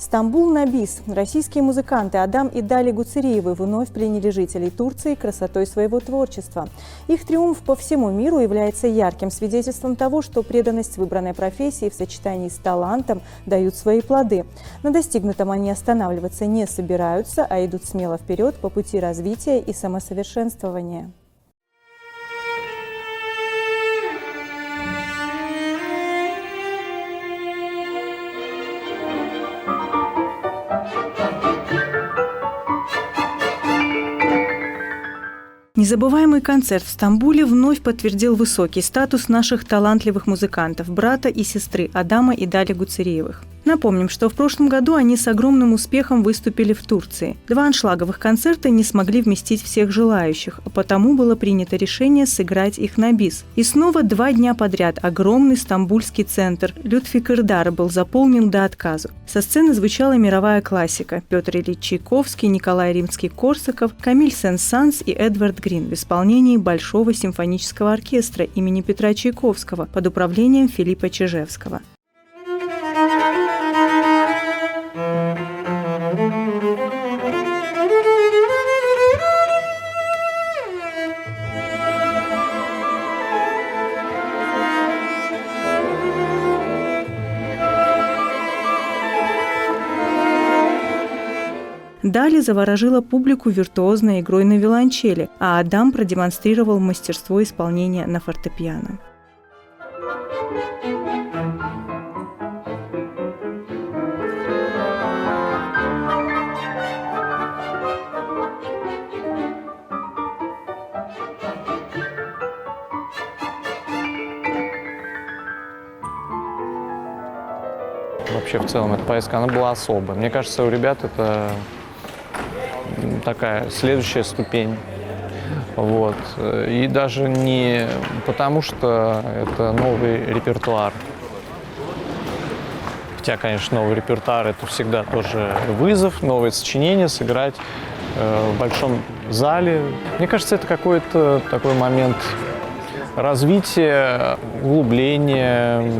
Стамбул на бис. Российские музыканты Адам и Дали Гуцериевы вновь пленили жителей Турции красотой своего творчества. Их триумф по всему миру является ярким свидетельством того, что преданность выбранной профессии в сочетании с талантом дают свои плоды. На достигнутом они останавливаться не собираются, а идут смело вперед по пути развития и самосовершенствования. Незабываемый концерт в Стамбуле вновь подтвердил высокий статус наших талантливых музыкантов, брата и сестры Адама и Дали Гуцериевых. Напомним, что в прошлом году они с огромным успехом выступили в Турции. 2 аншлаговых концерта не смогли вместить всех желающих, а потому было принято решение сыграть их на бис. И снова 2 дня подряд огромный стамбульский центр Лютфи Кырдар был заполнен до отказу. Со сцены звучала мировая классика – Петр Ильич Чайковский, Николай Римский-Корсаков, Камиль Сен-Санс и Эдвард Грин в исполнении Большого симфонического оркестра имени Петра Чайковского под управлением Филиппа Чижевского. Дали заворожила публику виртуозной игрой на виолончели, а Адам продемонстрировал мастерство исполнения на фортепиано. Вообще, в целом, эта поездка, она была особая. Мне кажется, у ребят это такая следующая ступень. Вот. И даже не потому, что это новый репертуар. Хотя, конечно, новый репертуар – это всегда тоже вызов, новое сочинение сыграть в большом зале. Мне кажется, это какой-то такой момент развития, углубления,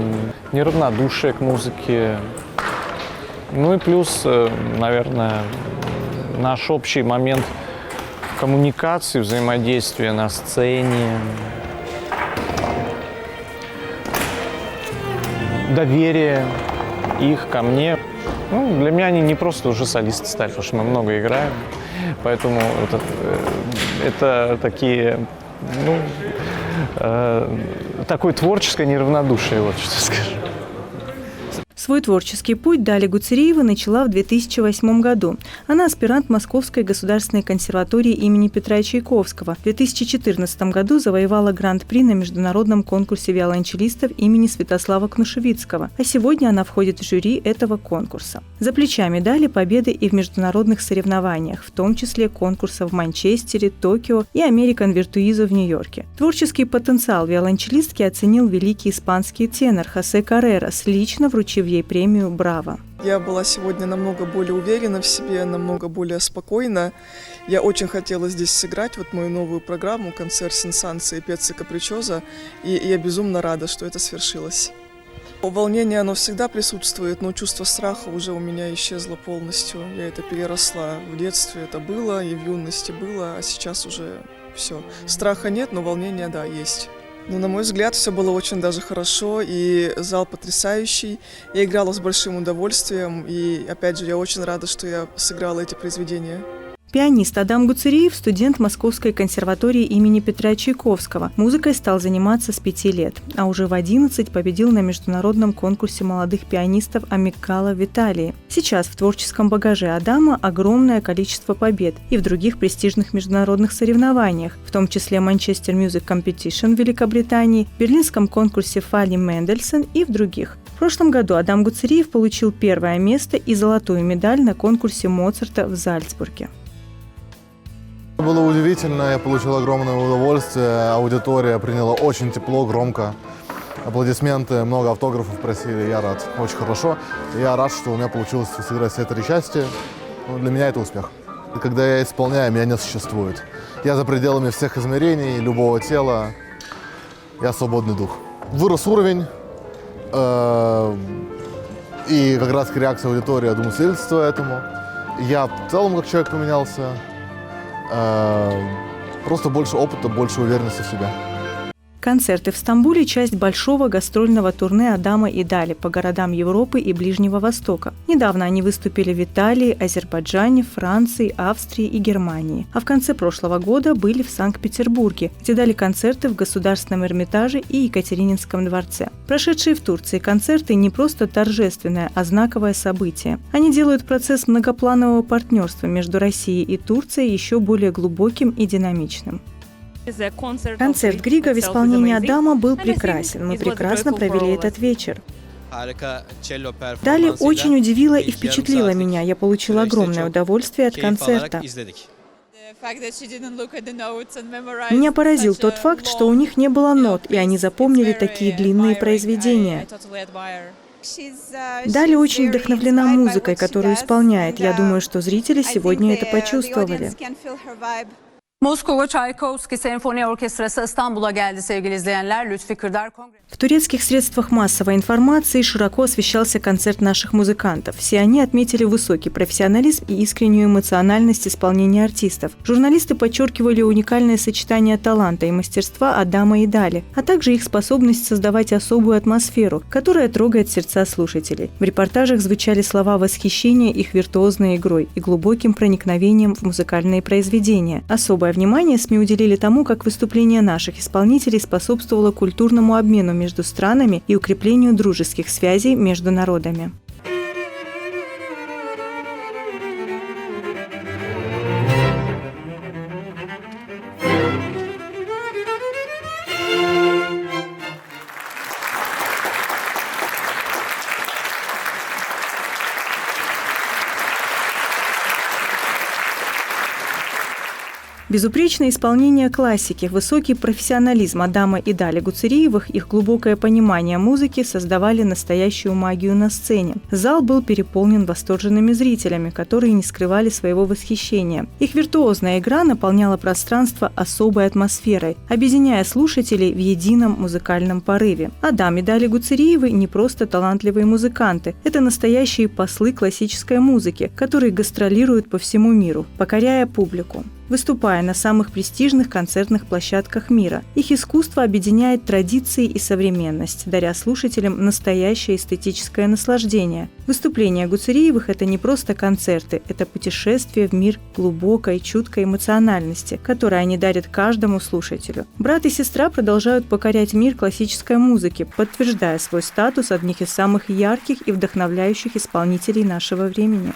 неравнодушия к музыке. Ну и плюс, наверное, наш общий момент коммуникации, взаимодействия на сцене, доверие их ко мне. Ну, для меня они не просто уже солисты стали, потому что мы много играем. Поэтому это такие, такое творческое неравнодушие, вот что скажу. Свой творческий путь Дали Гуцериева начала в 2008 году. Она аспирант Московской государственной консерватории имени Петра Чайковского. В 2014 году завоевала гран-при на международном конкурсе виолончелистов имени Святослава Кнушевицкого, а сегодня она входит в жюри этого конкурса. За плечами Дали победы и в международных соревнованиях, в том числе конкурсов в Манчестере, Токио и American Virtuoso в Нью-Йорке. Творческий потенциал виолончелистки оценил великий испанский тенор Хосе Каррерас, лично вручив ей премию «Браво». Я была сегодня намного более уверена в себе, намного более спокойна. Я очень хотела здесь сыграть вот мою новую программу «Концерт Сен-Санса и Пеццо Капричозо», и я безумно рада, что это свершилось. Волнение, оно всегда присутствует, но чувство страха уже у меня исчезло полностью. Я это переросла. В детстве это было, и в юности было, а сейчас уже все. Страха нет, но волнение, да, есть. Ну, на мой взгляд, все было очень даже хорошо, и зал потрясающий. Я играла с большим удовольствием, и, опять же, я очень рада, что я сыграла эти произведения. Пианист Адам Гуцериев – студент Московской консерватории имени Петра Чайковского. Музыкой стал заниматься с 5 лет, а уже в 11 победил на международном конкурсе молодых пианистов Амиккала в Италии. Сейчас в творческом багаже Адама огромное количество побед и в других престижных международных соревнованиях, в том числе Manchester Music Competition в Великобритании, берлинском конкурсе Фалли Мендельсон и в других. В прошлом году Адам Гуцериев получил 1-е место и золотую медаль на конкурсе Моцарта в Зальцбурге. Было удивительно, я получил огромное удовольствие, аудитория приняла очень тепло, громко. Аплодисменты, много автографов просили, я рад, очень хорошо. Я рад, что у меня получилось сыграть все 3 части, для меня это успех. Когда я исполняю, меня не существует. Я за пределами всех измерений, любого тела, я свободный дух. Вырос уровень, И как раз реакция аудитории, я думаю, свидетельствует этому. Я в целом как человек поменялся. Просто больше опыта, больше уверенности в себе. Концерты в Стамбуле – часть большого гастрольного турне Адама и Дали по городам Европы и Ближнего Востока. Недавно они выступили в Италии, Азербайджане, Франции, Австрии и Германии. А в конце прошлого года были в Санкт-Петербурге, где дали концерты в Государственном Эрмитаже и Екатерининском дворце. Прошедшие в Турции концерты не просто торжественное, а знаковое событие. Они делают процесс многопланового партнерства между Россией и Турцией еще более глубоким и динамичным. Концерт Грига в исполнении Адама был прекрасен. Мы прекрасно провели этот вечер. Дали очень удивила и впечатлила меня. Я получила огромное удовольствие от концерта. Меня поразил тот факт, что у них не было нот, и они запомнили такие длинные произведения. Дали очень вдохновлена музыкой, которую исполняет. Я думаю, что зрители сегодня это почувствовали. Moskova Çaykovski Senfoni Orkestrası İstanbul'a geldi sevgili izleyenler. Lütfi Kırdar Kongre... В турецких средствах массовой информации широко освещался концерт наших музыкантов. Все они отметили высокий профессионализм и искреннюю эмоциональность исполнения артистов. Журналисты подчеркивали уникальное сочетание таланта и мастерства Адама и Дали, а также их способность создавать особую атмосферу, которая трогает сердца слушателей. В репортажах звучали слова восхищения их виртуозной игрой и глубоким проникновением в музыкальные произведения. Особое внимание СМИ уделили тому, как выступление наших исполнителей способствовало культурному обмену между странами и укреплению дружеских связей между народами. Безупречное исполнение классики, высокий профессионализм Адама и Дали Гуцериевых, их глубокое понимание музыки создавали настоящую магию на сцене. Зал был переполнен восторженными зрителями, которые не скрывали своего восхищения. Их виртуозная игра наполняла пространство особой атмосферой, объединяя слушателей в едином музыкальном порыве. Адам и Дали Гуцериевы не просто талантливые музыканты, это настоящие послы классической музыки, которые гастролируют по всему миру, покоряя публику. Выступая на самых престижных концертных площадках мира, их искусство объединяет традиции и современность, даря слушателям настоящее эстетическое наслаждение. Выступления Гуцериевых – это не просто концерты, это путешествие в мир глубокой, чуткой эмоциональности, которое они дарят каждому слушателю. Брат и сестра продолжают покорять мир классической музыки, подтверждая свой статус одних из самых ярких и вдохновляющих исполнителей нашего времени.